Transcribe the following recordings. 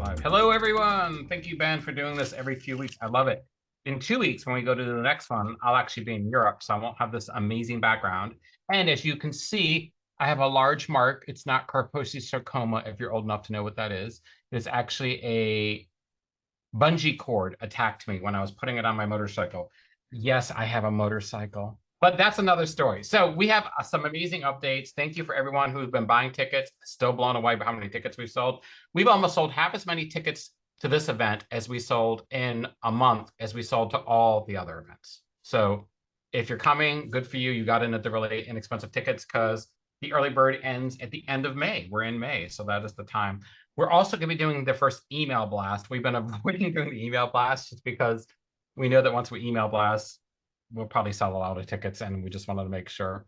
Live. Hello, everyone. Thank you, Ben, for doing this every few weeks. I love it. In 2 weeks, when we go to the next one, I'll actually be in Europe, so I won't have this amazing background. And as you can see, I have a large mark. It's not Kaposi sarcoma, if you're old enough to know what that is. It's actually a bungee cord attacked me when I was putting it on my motorcycle. Yes, I have a motorcycle, but that's another story. So we have some amazing updates. Thank you for everyone who's been buying tickets. Still blown away by how many tickets we've sold. We've almost sold half as many tickets to this event as we sold in a month as we sold to all the other events. So if you're coming, good for you. You got in at the really inexpensive tickets because the early bird ends at the end of May. We're in May, so that is the time. We're also going to be doing the first email blast. We've been avoiding doing the email blast just because we know that once we email blast, we'll probably sell a lot of tickets, and we just wanted to make sure.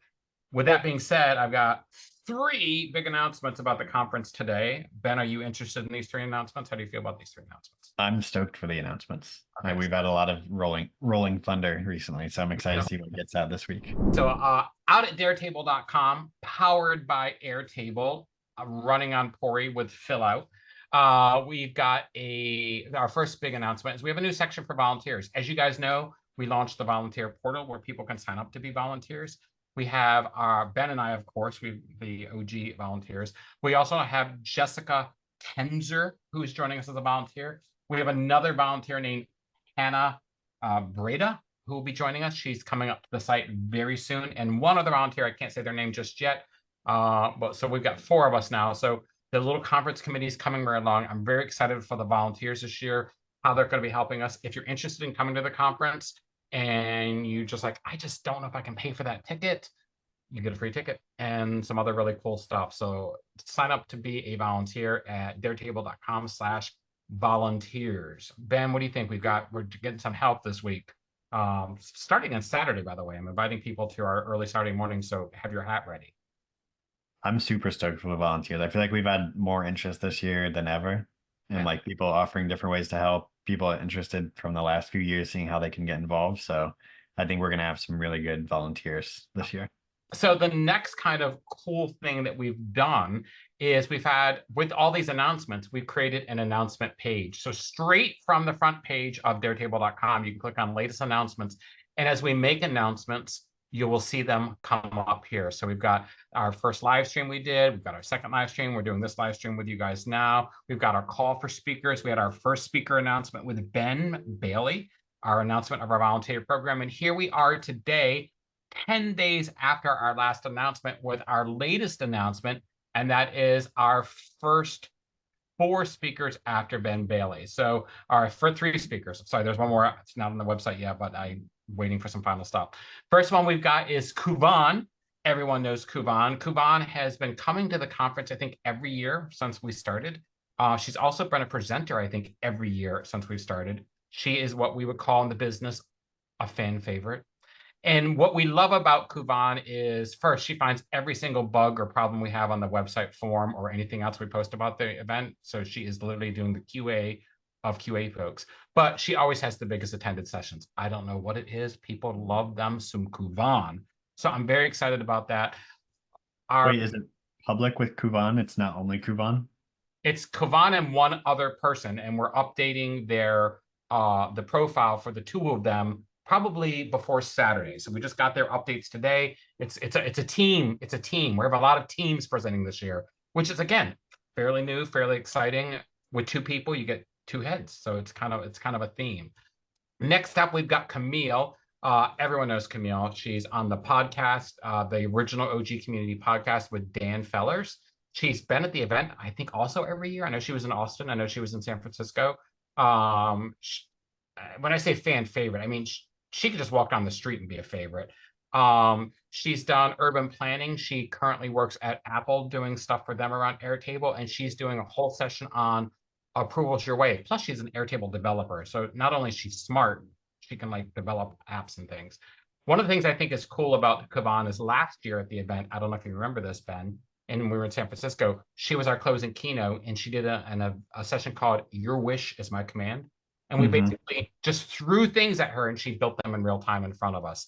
With that being said, I've got 3 big announcements about the conference today. Ben, are you interested in these 3 announcements? How do you feel about these 3 announcements? I'm stoked for the announcements. Okay. We've had a lot of rolling thunder recently, so I'm excited to see what gets out this week. So out at DareTable.com, powered by Airtable, running on Pori with fill out. We've got our first big announcement is we have a new section for volunteers. As you guys know, we launched the volunteer portal where people can sign up to be volunteers. We have Ben and I, of course, the OG volunteers. We also have Jessica Tenzer, who is joining us as a volunteer. We have another volunteer named Hannah Breda, who will be joining us. She's coming up to the site very soon. And one other volunteer, I can't say their name just yet. But so we've got 4 of us now. So the little conference committee is coming right along. I'm very excited for the volunteers this year, how they're going to be helping us. If you're interested in coming to the conference and you just like, I just don't know if I can pay for that ticket, you get a free ticket and some other really cool stuff. So sign up to be a volunteer at daretable.com/volunteers. Ben, what do you think? We're getting some help this week. Starting on Saturday, by the way. I'm inviting people to our early Saturday morning, so have your hat ready. I'm super stoked for the volunteers. I feel like we've had more interest this year than ever, and like people offering different ways to help. People are interested from the last few years, seeing how they can get involved. So I think we're gonna have some really good volunteers this year. So the next kind of cool thing that we've done is we've had, with all these announcements, we've created an announcement page. So straight from the front page of daretable.com, you can click on latest announcements. And as we make announcements, you will see them come up here. So we've got our first live stream we did. We've got our second live stream. We're doing this live stream with you guys now. We've got our call for speakers. We had our first speaker announcement with Ben Bailey, our announcement of our volunteer program. And here we are today, 10 days after our last announcement, with our latest announcement, and that is our first 4 speakers after Ben Bailey. So our for 3 speakers. Sorry, there's one more. It's not on the website yet, but I'm waiting for some final stuff. First one we've got is Kuvan. Everyone knows Kuvan. Kuvan has been coming to the conference, I think, every year since we started. She's also been a presenter, I think, every year since we started. She is what we would call in the business a fan favorite. And what we love about Kuvan is, first, she finds every single bug or problem we have on the website form or anything else we post about the event. So she is literally doing the QA of QA folks. But she always has the biggest attended sessions. I don't know what it is. People love them some Kuvan. So I'm very excited about that. Wait, is it public with Kuvan? It's not only Kuvan? It's Kuvan and one other person, and we're updating their the profile for the 2 of them probably before Saturday. So we just got their updates today. It's a team. It's a team. We have a lot of teams presenting this year, which is, again, fairly new, fairly exciting. With 2 people, you get 2 heads. So it's kind of a theme. Next up, we've got Camille. Everyone knows Camille. She's on the podcast, the original OG Community podcast with Dan Fellers. She's been at the event, I think, also every year. I know she was in Austin. I know she was in San Francisco. When I say fan favorite, I mean, she could just walk down the street and be a favorite. She's done urban planning. She currently works at Apple doing stuff for them around Airtable, and she's doing a whole session on approvals your way. Plus, she's an Airtable developer. So not only is she smart, she can like develop apps and things. One of the things I think is cool about Kavan is last year at the event, I don't know if you remember this, Ben, and we were in San Francisco, she was our closing keynote, and she did a session called Your Wish is My Command. And we basically just threw things at her, and she built them in real time in front of us.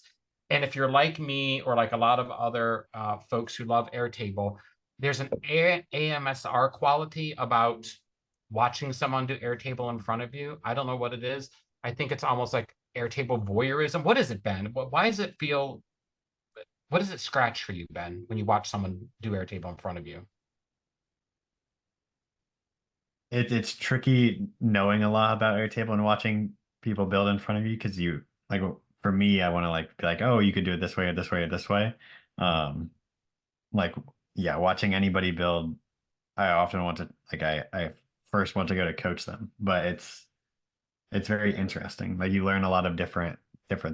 And if you're like me or like a lot of other folks who love Airtable, there's an AMSR quality about watching someone do Airtable in front of you. I don't know what it is. I think it's almost like Airtable voyeurism. What is it, Ben? Why does it feel, what does it scratch for you, Ben, when you watch someone do Airtable in front of you? It's tricky knowing a lot about Airtable and watching people build in front of you because you like for me, I want to like be like, oh, you could do it this way or this way or this way. Um, like yeah, watching anybody build, I often want to like I first want to go to coach them, but it's very interesting. Like you learn a lot of different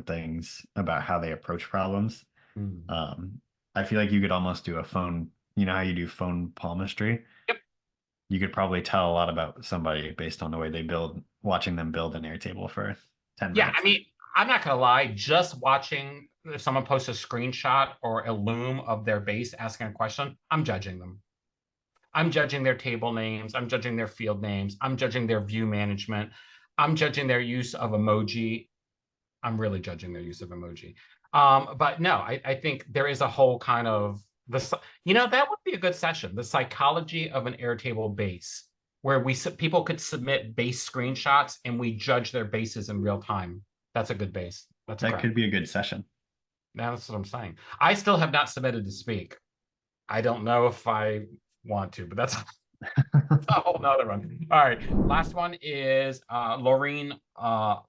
things about how they approach problems. Mm. Um, I feel like you could almost do a phone, you know how you do phone palmistry? Yep. You could probably tell a lot about somebody based on the way they build, watching them build an Airtable for 10 Yeah, I minutes. mean, I'm not gonna lie, just watching if someone posts a screenshot or a loom of their base asking a question, I'm judging them. I'm judging their table names. I'm judging their field names. I'm judging their view management. I'm judging their use of emoji. I'm really judging their use of emoji. But no, I think there is a whole kind of this, that would be a good session. The psychology of an Airtable base, where people could submit base screenshots and we judge their bases in real time. That's a good base. That's a That crack. could be a good session. Now that's what I'm saying. I still have not submitted to speak. I don't know if I want to, but that's a whole nother one. All right. Last one is Laureen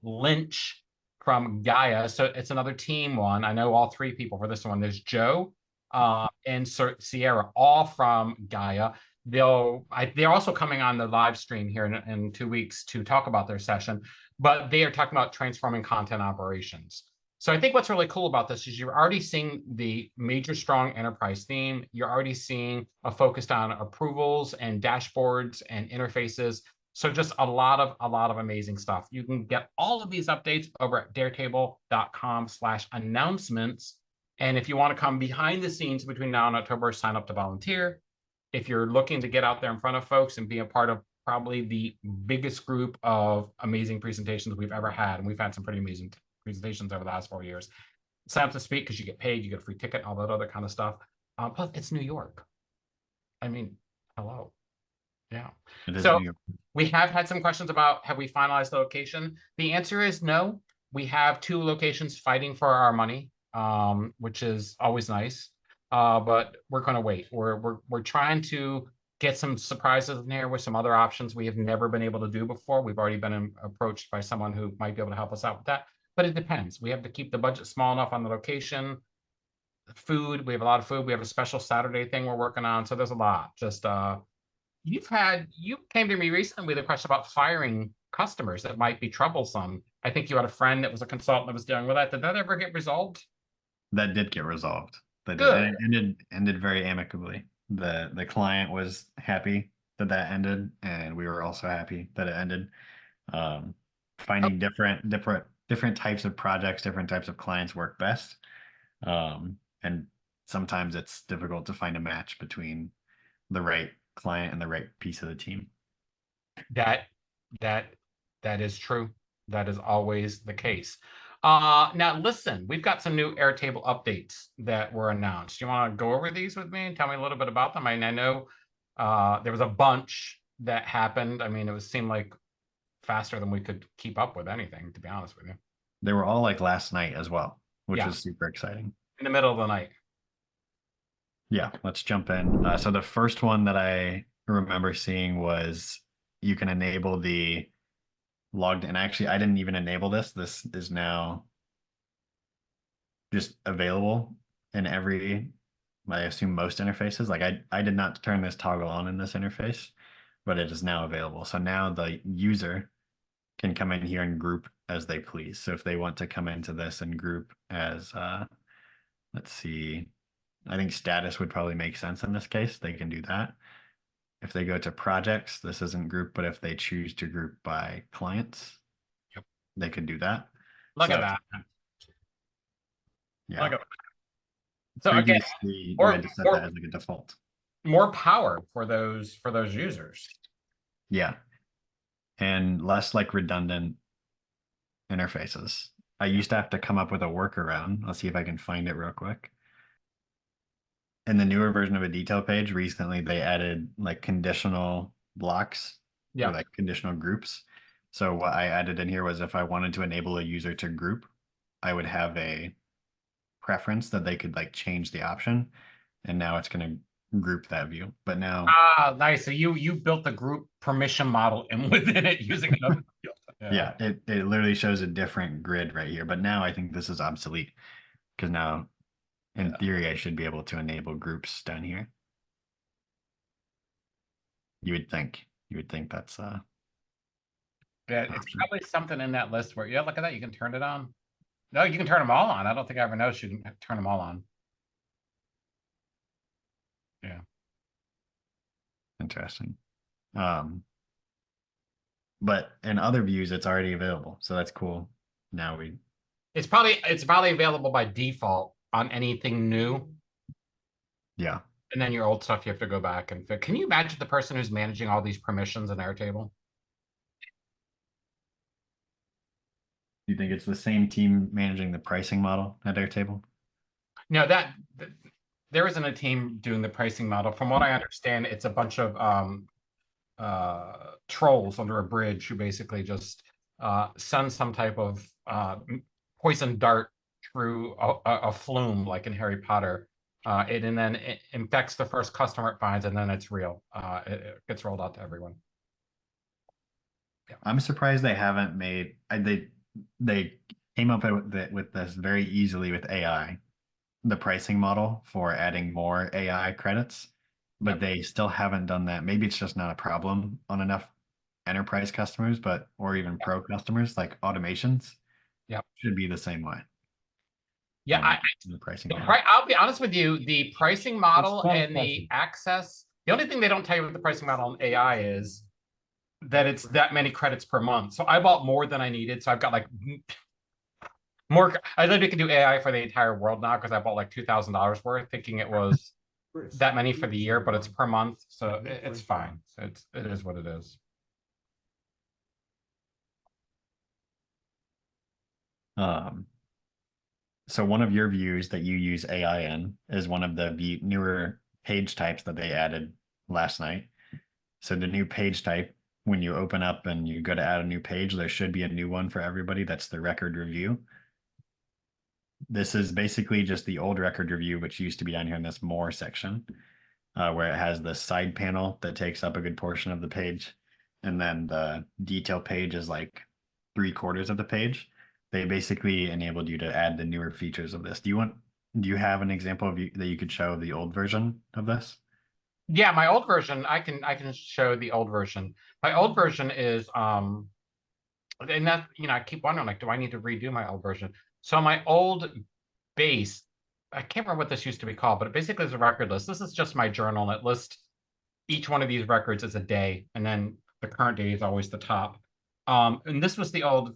Lynch from Gaia. So it's another team one. I know all three people for this one. There's Joe and Sierra, all from Gaia. They're also coming on the live stream here in 2 weeks to talk about their session, but they are talking about transforming content operations. So I think what's really cool about this is you're already seeing the major strong enterprise theme. You're already seeing a focus on approvals and dashboards and interfaces. So just a lot of amazing stuff. You can get all of these updates over at daretable.com/announcements. And if you want to come behind the scenes between now and October, sign up to volunteer. If you're looking to get out there in front of folks and be a part of probably the biggest group of amazing presentations we've ever had, and we've had some pretty amazing presentations over the last 4 years. Sign up to speak because you get paid, you get a free ticket, all that other kind of stuff. Plus, it's New York. I mean, hello. Yeah. It is So New York. we have had some questions about have we finalized the location? The answer is no. We have 2 locations fighting for our money, which is always nice. But we're going to wait. We're trying to get some surprises in here with some other options we have never been able to do before. We've already been approached by someone who might be able to help us out with that. But it depends. We have to keep the budget small enough on the location. Food, we have a lot of food. We have a special Saturday thing we're working on. So there's a lot. Just you came to me recently with a question about firing customers that might be troublesome. I think you had a friend that was a consultant that was dealing with that. Did that ever get resolved? That did get resolved. That did, Good. and it ended very amicably. The client was happy that that ended, and we were also happy that it ended. Um, Oh, Finding different types of projects, different types of clients work best. And sometimes it's difficult to find a match between the right client and the right piece of the team. that that that is true. That is always the case. Now listen, we've got some new Airtable updates that were announced. You want to go over these with me and tell me a little bit about them? I mean, I know there was a bunch that happened. I mean, seemed like faster than we could keep up with anything, to be honest with you. They were all like last night as well, which Yeah, was super exciting. in the middle of the night. Yeah, let's jump in. So the first one that I remember seeing was you can enable the logged in. Actually, I didn't even enable this. This is now just available in every, I assume most interfaces. Like I did not turn this toggle on in this interface, but it is now available. So now the user can come in here and group as they please. So if they want to come into this and group as, let's see, I think status would probably make sense in this case. They can do that. If they go to projects, this isn't group, but if they choose to group by clients, Yep. they could do that. Look So, at that. yeah. Look at that. So again, Previously, we more had to set that more as like a default. more power for those users. Yeah. And less like redundant interfaces. I used to have to come up with a workaround. I'll see if I can find it real quick. In the newer version of a detail page, recently they added like conditional blocks Yeah. or like conditional groups. So what I added in here was if I wanted to enable a user to group, I would have a preference that they could like change the option, and now it's going to group that view. But now, Ah, nice. So you built the group permission model and within it using another field. Yeah. yeah, it literally shows a different grid right here. But now I think this is obsolete because now, in Yeah. theory, I should be able to enable groups down here. You would think. You would think that's Yeah, an it's option. probably something in that list where, yeah, look at that. You can turn it on. No, you can turn them all on. I don't think I ever noticed you can turn them all on. Yeah. Interesting. Um, but in other views, it's already available, so that's cool. Now we, It's probably available by default on anything new. yeah. And then your old stuff you have to go back and fix. Can you imagine the person who's managing all these permissions in Airtable? You think it's the same team managing the pricing model at Airtable? No, there isn't a team doing the pricing model. From what I understand, it's a bunch of trolls under a bridge who basically just send some type of poison dart through a flume like in Harry Potter. And then it infects the first customer it finds, and then it's real. It gets rolled out to everyone. I'm surprised they haven't made they came up with this very easily with AI, the pricing model for adding more AI credits, but Yep. they still haven't done that. Maybe it's just not a problem on enough enterprise customers, but or even pro customers like automations Yep. should be the same way Yeah. in the pricing model. I'll be honest with you, the pricing model and the access, the only thing they don't tell you with the pricing model in AI is that it's that many credits per month. So I bought more than I needed. So I've got like more. I literally can do AI for the entire world now because I bought like $2,000 worth, thinking it was that many for the year, but it's per month. So it's fine. So it is what it is. Um, so one of your views that you use AI in is one of the newer page types that they added last night. So the new page type, when you open up and you go to add a new page, there should be a new one for everybody. That's the record review. This is basically just the old record review, which used to be down here in this more section, where it has the side panel that takes up a good portion of the page. And then the detail page is like 3/4 of the page. They basically enabled you to add the newer features of this. Do you have an example of that you could show the old version of this? Yeah, my old version, I can show the old version. My old version is and that I keep wondering, like, do I need to redo my old version? So my old base, I can't remember what this used to be called, but it basically is a record list. This is just my journal, and it lists each one of these records as a day, and then the current day is always the top. And this was the old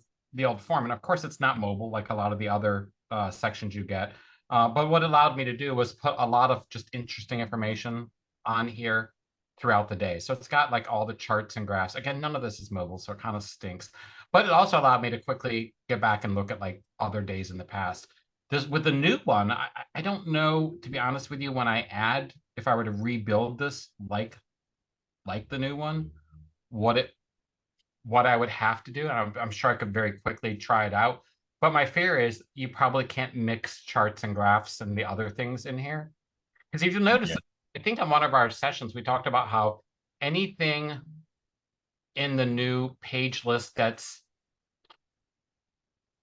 form, and of course it's not mobile like a lot of the other sections you get. But what it allowed me to do was put a lot of just interesting information on here throughout the day. So it's got like all the charts and graphs. Again, none of this is mobile, so it kind of stinks. But it also allowed me to quickly get back and look at like other days in the past. This with the new one, I don't know, to be honest with you, when I add, if I were to rebuild this like the new one, what it what I would have to do. And I'm sure I could very quickly try it out. But my fear is you probably can't mix charts and graphs and the other things in here. Because if you notice, Yeah. I think on one of our sessions, we talked about how anything in the new page list that's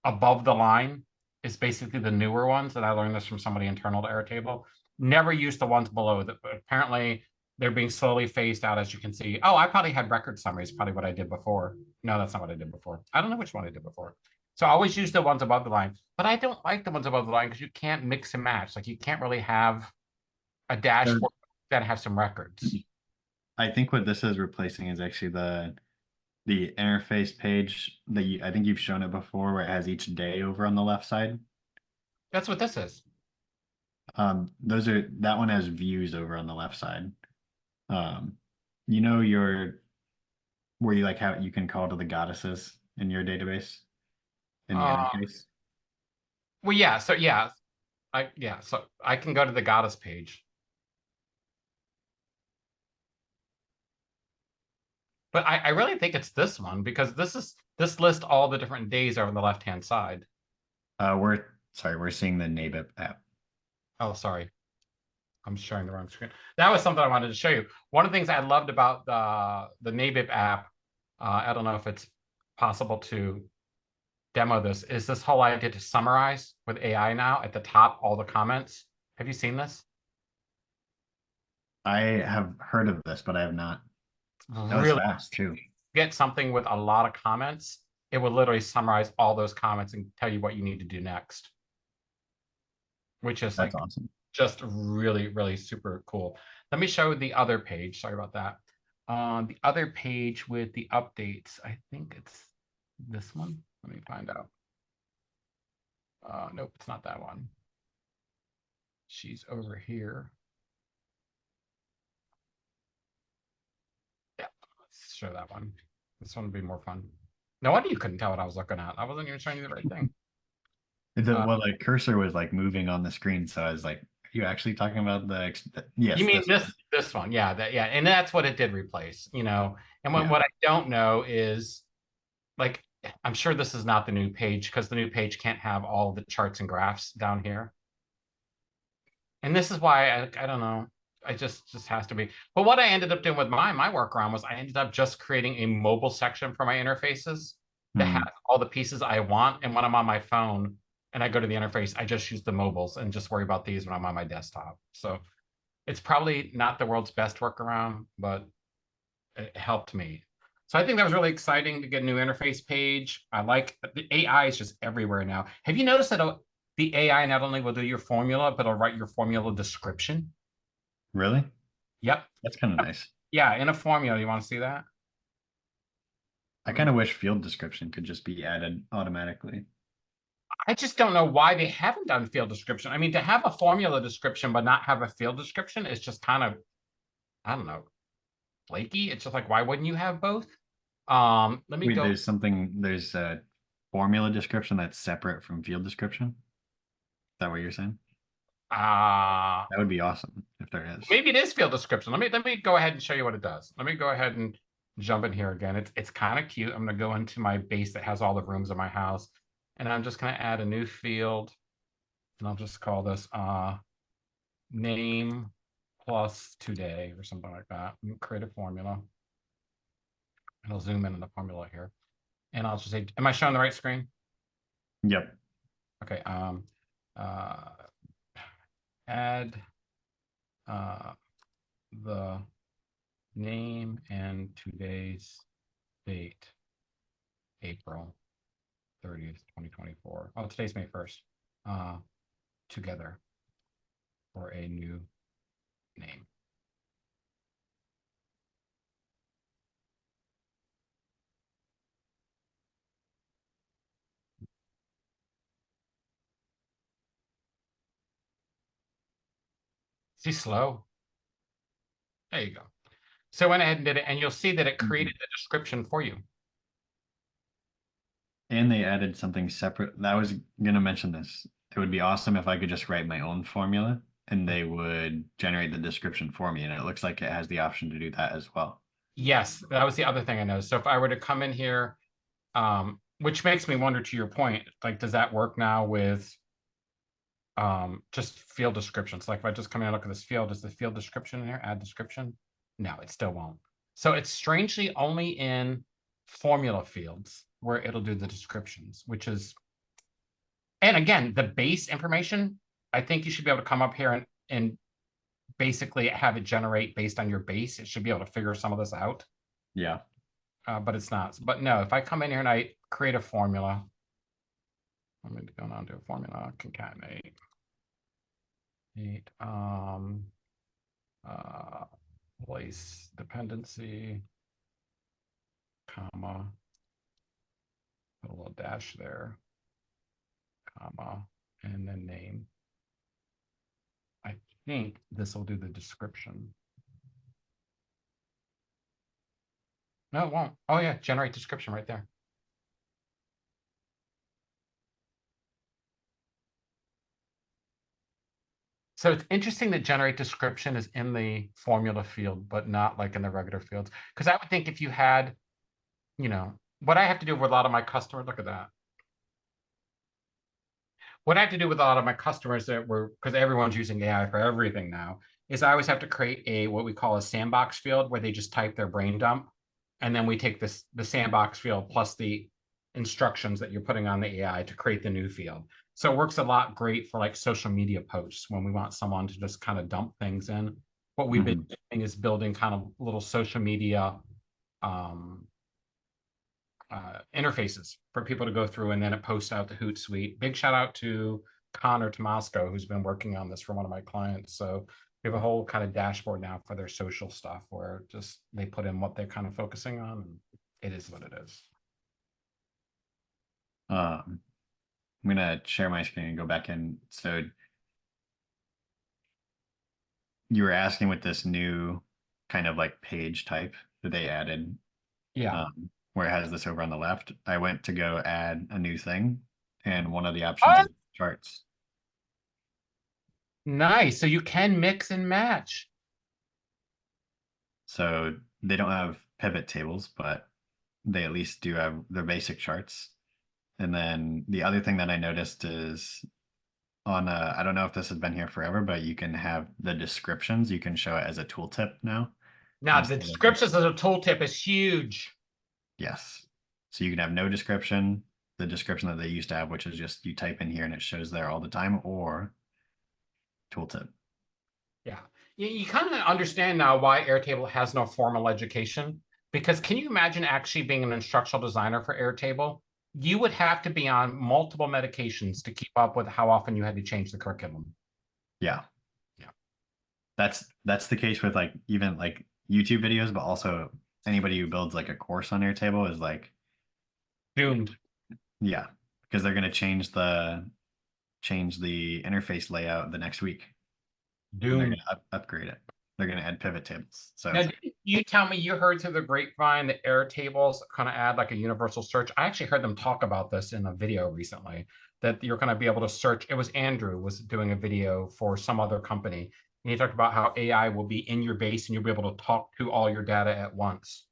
above the line is basically the newer ones. And I learned this from somebody internal to Airtable. Never use the ones below that. Apparently, they're being slowly phased out, as you can see. Oh, I probably had record summaries, probably what I did before. No, that's not what I did before. I don't know which one I did before. So I always use the ones above the line, but I don't like the ones above the line because you can't mix and match. Like you can't really have a So dashboard that has some records. I think what this is replacing is actually the interface page that I think you've shown it before, where it has each day over on the left side. That's what this is. That one has views over on the left side. Um, you know your where you like how you can call to the goddesses in your database in the Uh, interface. well, yeah. So so I can go to the goddess page. But I really think it's this one because this lists all the different days over on the left-hand side. We're seeing the Nabip app. Oh, sorry. I'm sharing the wrong screen. That was something I wanted to show you. One of the things I loved about the Nabip app, I don't know if it's possible to demo this, is this whole idea to summarize with AI now at the top, all the comments. Have you seen this? I have heard of this, but I have not. That was Really fast too. get something with a lot of comments, it will literally summarize all those comments and tell you what you need to do next, which is That's like awesome. just really, really super cool. Let me show the other page. Sorry about that. On the other page with the updates, I think it's this one. Let me find out. Nope, it's not that one. She's over here. Yeah, let's show that one. This one would be more fun. No wonder you couldn't tell what I was looking at. I wasn't even showing you the right thing. Well, the cursor was like moving on the screen, so I was like, "Are you actually talking about yes, You mean this one. this one? Yeah, yeah, and that's what it did replace. And Yeah. what I don't know is like I'm sure this is not the new page because the new page can't have all the charts and graphs down here. And this is why I don't know. I just has to be. But what I ended up doing with my workaround was I ended up just creating a mobile section for my interfaces that has Hmm. all the pieces I want. And when I'm on my phone and I go to the interface, I just use the mobiles and just worry about these when I'm on my desktop. So it's probably not the world's best workaround, but it helped me. So I think that was really exciting to get a new interface page. I like the AI is just everywhere now. Have you noticed that the AI not only will do your formula, but it'll write your formula description? Really? Yep. That's kind of nice. Yeah, in a formula. You want to see that? I kind of wish field description could just be added automatically. I just don't know why they haven't done field description. I mean, to have a formula description but not have a field description is just kind of, I don't know, flaky. It's just like, why wouldn't you have both? Let me Wait, go. there's a formula description that's separate from field description. Is that what you're saying? Uh, That would be awesome if there is. maybe it is field description. Let me go ahead and show you what it does. Let me go ahead and jump in here again. It's kind of cute. I'm gonna go into my base that has all the rooms in my house, and I'm just gonna add a new field, and I'll just call this name plus today or something like that. And create a formula. And I'll zoom in on the formula here. And I'll just say, am I showing the right screen? Yep. Okay. Uh, add the name and today's date, April 30th, 2024. Oh, today's May 1st. Together for a new name. See, slow. There you go. So I went ahead and did it, and you'll see that it created the description for you. And they added something separate. I was going to mention this. It would be awesome if I could just write my own formula and they would generate the description for me. And it looks like it has the option to do that as well. Yes, that was the other thing I noticed. So if I were to come in here, which makes me wonder to your point, like, does that work now with just field descriptions? Like if I just come in and look at this field, is the field description in here? Add description? No, it still won't. So it's strangely only in formula fields where it'll do the descriptions, which is, and again, the base information, I think you should be able to come up here and basically have it generate based on your base. It should be able to figure some of this out. Yeah. But it's not. But no, if I come in here and I create a formula, I'm going to go on to a formula, concatenate. Place dependency, comma, put a little dash there, comma, and then name. I think this will do the description. No, it won't. Oh yeah, generate description right there. So it's interesting that generate description is in the formula field, but not like in the regular fields. Because I would think if you had, what I have to do with a lot of my customers, look at that. What I have to do with a lot of my customers that were, because everyone's using AI for everything now, is I always have to create what we call a sandbox field where they just type their brain dump. And then we take the sandbox field plus the instructions that you're putting on the AI to create the new field. So it works a lot great for like social media posts when we want someone to just kind of dump things in. What we've been doing is building kind of little social media um, interfaces for people to go through, and then it posts out the Hootsuite. Big shout out to Connor Tomasco, who's been working on this for one of my clients. So we have a whole kind of dashboard now for their social stuff where just they put in what they're kind of focusing on, and it is what it is. I'm gonna share my screen and go back in. So you were asking with this new kind of like page type that they added, Yeah. where it has this over on the left. I went to go add a new thing, and one of the options is charts. Nice. So you can mix and match. So they don't have pivot tables, but they at least do have their basic charts. And then the other thing that I noticed is on I don't know if this has been here forever, but you can have the descriptions. You can show it as a tooltip now. Now the descriptions as a tooltip is huge. Yes. So you can have no description, the description that they used to have, which is just you type in here and it shows there all the time, or tooltip. Yeah. You kind of understand now why Airtable has no formal education. Because can you imagine actually being an instructional designer for Airtable? You would have to be on multiple medications to keep up with how often you had to change the curriculum. Yeah. Yeah. That's the case with like even like YouTube videos, but also anybody who builds like a course on Airtable is like doomed. Yeah, because they're gonna change the interface layout the next week. They're Doomed. gonna upgrade it. They're gonna add pivot tables. So Now, you tell me you heard through the grapevine that Airtables kind of add like a universal search. I actually heard them talk about this in a video recently, that you're going to be able to search. It was Andrew was doing a video for some other company, and he talked about how AI will be in your base and you'll be able to talk to all your data at once.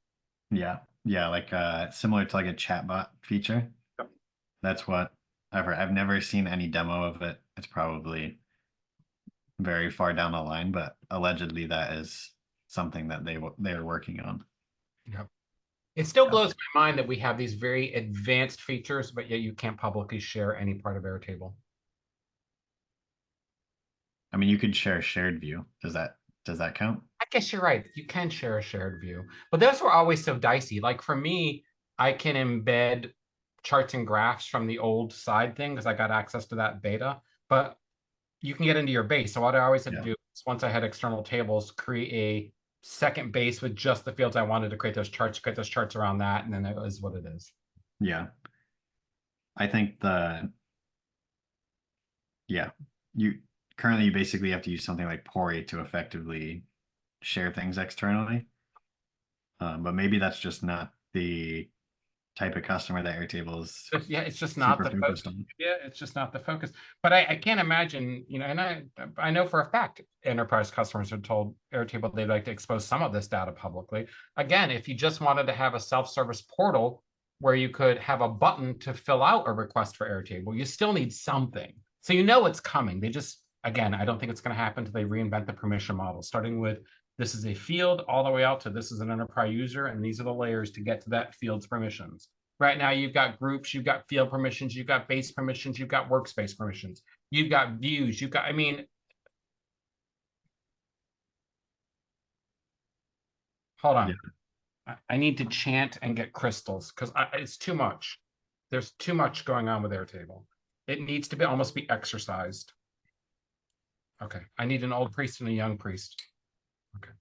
yeah, like similar to like a chatbot feature. Yep. That's what I've heard. I've never seen any demo of it. It's probably very far down the line, but allegedly that is something that they're working on. Yep. It still blows my mind that we have these very advanced features, but yet you can't publicly share any part of Airtable. I mean, you could share a shared view. Does that count? I guess you're right. You can share a shared view, but those were always so dicey. Like for me, I can embed charts and graphs from the old side thing because I got access to that beta, but you can get into your base. So what I always had to do is once I had external tables, create a second base with just the fields I wanted to create those charts around that, and then it is what it is. Yeah. I think you currently basically have to use something like Pori to effectively share things externally. But maybe that's just not the type of customer that Airtable is. Yeah, it's just not the focus. Yeah, it's just not the focus. But I can't imagine, and I know for a fact enterprise customers are told Airtable they'd like to expose some of this data publicly. Again, if you just wanted to have a self-service portal where you could have a button to fill out a request for Airtable, you still need something. So it's coming. They just, again, I don't think it's going to happen until they reinvent the permission model, starting with this is a field all the way out to this is an enterprise user, and these are the layers to get to that field's permissions. Right now, you've got groups, you've got field permissions, you've got base permissions, you've got workspace permissions, you've got views, hold on. Yeah. I need to chant and get crystals because it's too much. There's too much going on with Airtable. It needs to almost be exercised. Okay, I need an old priest and a young priest. Okay.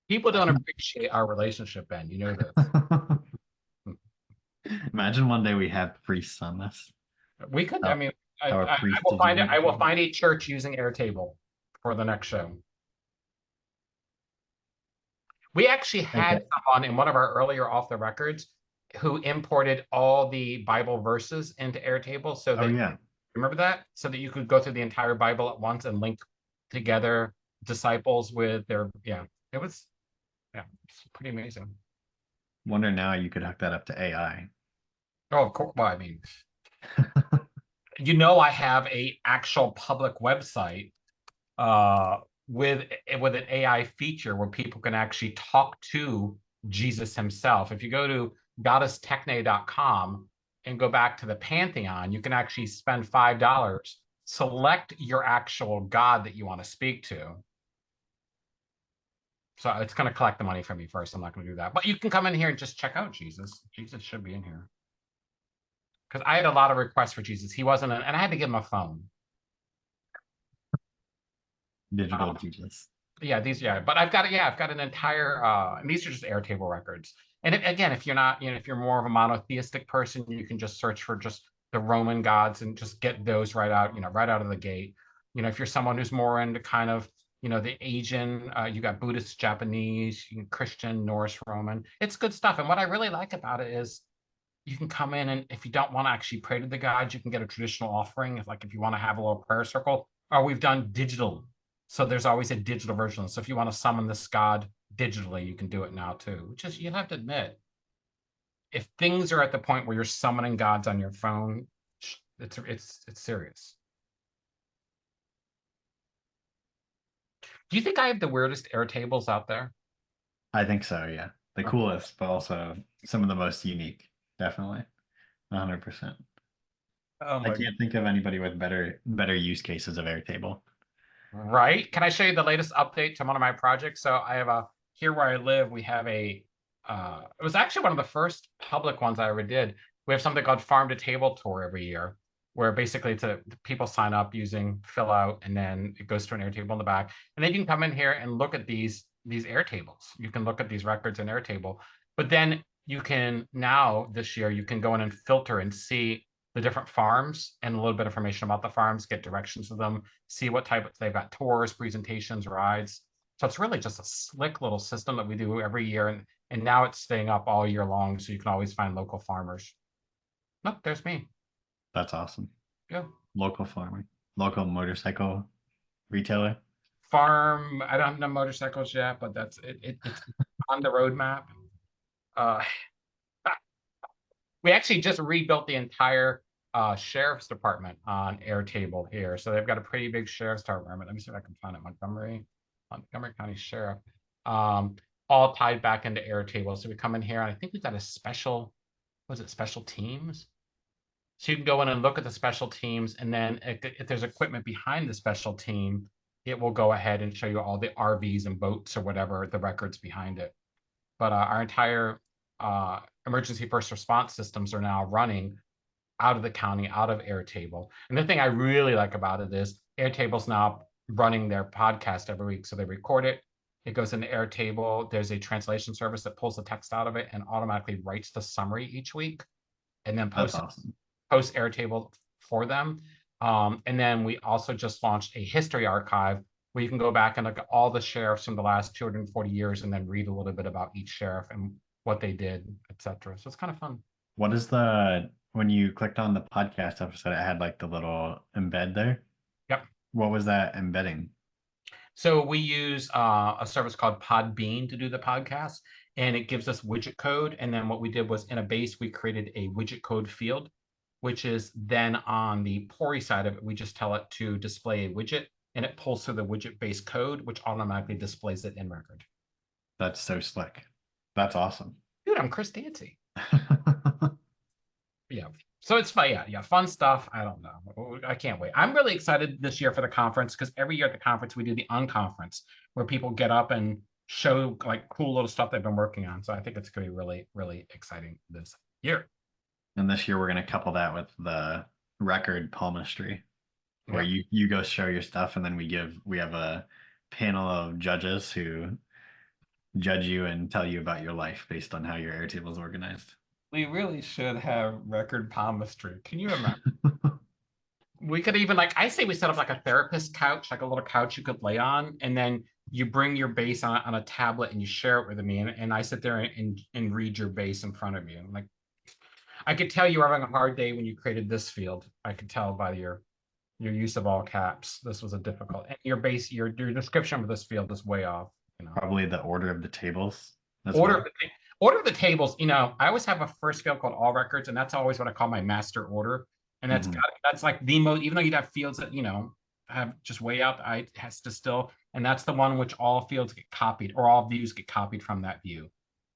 People don't appreciate our relationship, Ben. You know this. Imagine one day we have priests on this. We could. I will find it. I will find a church using Airtable for the next show. We actually had someone in one of our earlier off the records who imported all the Bible verses into Airtable so Oh that, yeah. remember that? So that you could go through the entire Bible at once and link together disciples with their, it was, it's pretty amazing. Wonder now you could hook that up to AI. Oh, of course. Well, I mean, I have a actual public website uh, with an AI feature where people can actually talk to Jesus himself. If you go to goddesstechne.com and go back to the Pantheon, you can actually spend $5, select your actual God that you want to speak to. So it's going to collect the money from me first. I'm not going to do that. But you can come in here and just check out Jesus. Jesus should be in here. Because I had a lot of requests for Jesus. He wasn't, and I had to give him a phone. Digital Jesus. But I've got an entire and these are just Airtable records. And again, if you're not, if you're more of a monotheistic person, you can just search for just the Roman gods and just get those right out, right out of the gate. If you're someone who's more into kind of, the Asian, you got Buddhist, Japanese, Christian, Norse, Roman. It's good stuff. And what I really like about it is you can come in, and if you don't want to actually pray to the gods, you can get a traditional offering. If you want to have a little prayer circle, or we've done digital. So there's always a digital version. So if you want to summon this god digitally, you can do it now too. Which is, you have to admit, if things are at the point where you're summoning gods on your phone, it's serious. Do you think I have the weirdest Airtables out there? I think so, yeah. The coolest, but also some of the most unique. Definitely. 100%. I can't think of anybody with better use cases of Airtable. Right. Can I show you the latest update to one of my projects? So I have here where I live, we have it was actually one of the first public ones I ever did. We have something called Farm to Table Tour every year, where basically people sign up using fill out, and then it goes to an Airtable in the back. And then you can come in here and look at these Airtables. You can look at these records in Airtable, but then you can this year, you can go in and filter and see the different farms and a little bit of information about the farms, get directions to them, see what type they've got, tours, presentations, rides. So it's really just a slick little system that we do every year. And now it's staying up all year long. So you can always find local farmers. Look, there's me. That's awesome. Yeah. Local farming, local motorcycle retailer. Farm. I don't have no motorcycles yet, but that's it. It's on the roadmap. We actually just rebuilt the entire sheriff's department on Airtable here. So they've got a pretty big sheriff's department. Let me see if I can find it. Montgomery County Sheriff, all tied back into Airtable. So we come in here, and I think we've got a special, special teams? So you can go in and look at the special teams, and then if there's equipment behind the special team, it will go ahead and show you all the RVs and boats or whatever, the records behind it. But our entire emergency first response systems are now running out of the county, out of Airtable. And the thing I really like about it is Airtable's now running their podcast every week. So they record it, it goes into Airtable. There's a translation service that pulls the text out of it and automatically writes the summary each week, and then post Airtable for them. And then we also just launched a history archive where you can go back and look at all the sheriffs from the last 240 years and then read a little bit about each sheriff and what they did, etc. So it's kind of fun. What is when you clicked on the podcast episode, it had like the little embed there? Yep. What was that embedding? So we use a service called Podbean to do the podcast, and it gives us widget code. And then what we did was in a base, we created a widget code field, which is then on the Pori side of it, we just tell it to display a widget, and it pulls through the widget-based code, which automatically displays it in record. That's so slick. That's awesome. Dude, I'm Chris Dancy. Yeah. So it's fun. Yeah. Fun stuff. I don't know. I can't wait. I'm really excited this year for the conference, because every year at the conference, we do the unconference where people get up and show like cool little stuff they've been working on. So I think it's going to be really, really exciting this year. And this year we're going to couple that with the record palmistry, where you go show your stuff, and then we have a panel of judges who judge you and tell you about your life based on how your Airtable is organized. We really should have record palmistry. Can you imagine? We could even, I say we set up like a therapist couch, like a little couch you could lay on, and then you bring your bass on a tablet and you share it with me, and I sit there and read your bass in front of you. And I could tell you were having a hard day when you created this field. I could tell by your use of all caps. This was a difficult, and your description of this field is way off, you know. Probably the order of the tables as Order of well. the order of the tables, you know, I always have a first field called all records, and that's always what I call my master order. And Mhm. that's like the most, even though you'd have fields that, you know, have just way out, I has to still, and that's the one which all fields get copied or all views get copied from that view.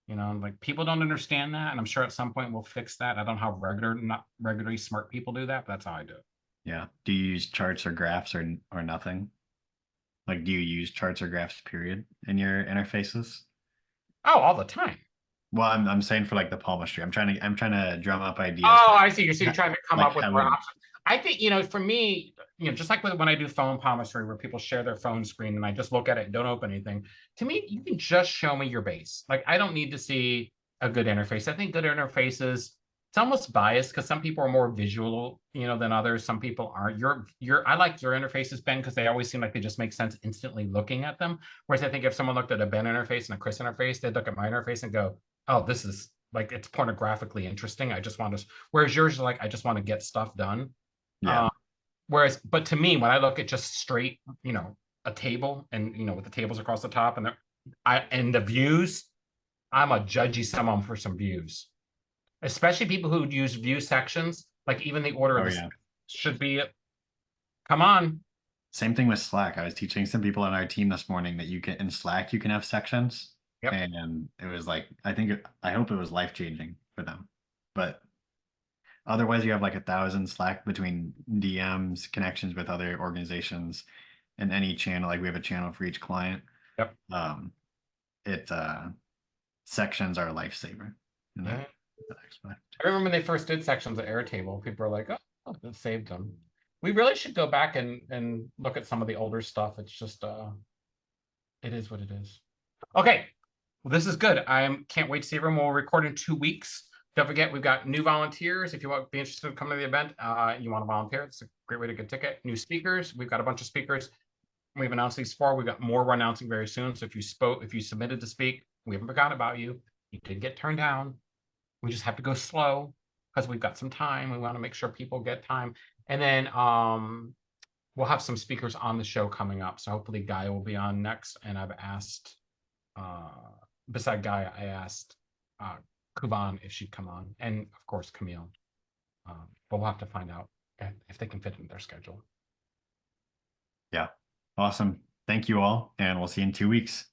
You know, like people don't understand that, and I'm sure at some point we'll fix that. I don't know how not regularly smart people do that, but that's how I do it. Yeah. Do you use charts or graphs or nothing? Like, do you use charts or graphs, period, in your interfaces? Oh, all the time. Well, I'm saying for like the palmistry. I'm trying to drum up ideas Oh, for I see. You're trying to come like up with more having options. I think, you know, for me, you know, just like when I do phone palmistry where people share their phone screen and I just look at it and don't open anything, to me, you can just show me your base. Like, I don't need to see a good interface. I think good interfaces, it's almost biased because some people are more visual, you know, than others. Some people aren't. I like your interfaces, Ben, because they always seem like they just make sense instantly looking at them. Whereas I think if someone looked at a Ben interface and a Chris interface, they'd look at my interface and go, oh, this is like it's pornographically interesting. I just want to, whereas yours is like, I just want to get stuff done. yeah. Um, but to me, when I look at just straight, you know, a table and, you know, with the tables across the top and the views, I'm a judgy someone for some views, especially people who use view sections, like even the order of Oh the yeah. should be, come on. Same thing with Slack. I was teaching some people on our team this morning that you can in Slack you can have sections, Yep. and it was like I hope it was life changing for them. But otherwise, you have like 1,000 Slack between DMs, connections with other organizations, and any channel. Like we have a channel for each client. Yep. Um, it sections are a lifesaver in Yeah. that aspect. I remember when they first did sections at Airtable, people were like, oh, it saved them. We really should go back and look at some of the older stuff. It's just it is what it is. Okay. Well, this is good. I can't wait to see everyone. We'll record in 2 weeks. Don't forget, we've got new volunteers. If you want to be interested in coming to the event, you want to volunteer, it's a great way to get a ticket. New speakers. We've got a bunch of speakers. We've announced these 4. We've got more we're announcing very soon. So if you submitted to speak, we haven't forgotten about you. You did get turned down. We just have to go slow because we've got some time. We want to make sure people get time. And then we'll have some speakers on the show coming up. So hopefully Guy will be on next. And I've asked beside Guy, I asked Kuban if she'd come on, and of course Camille. But we'll have to find out if they can fit in their schedule. Yeah. Awesome. Thank you all, and we'll see you in 2 weeks.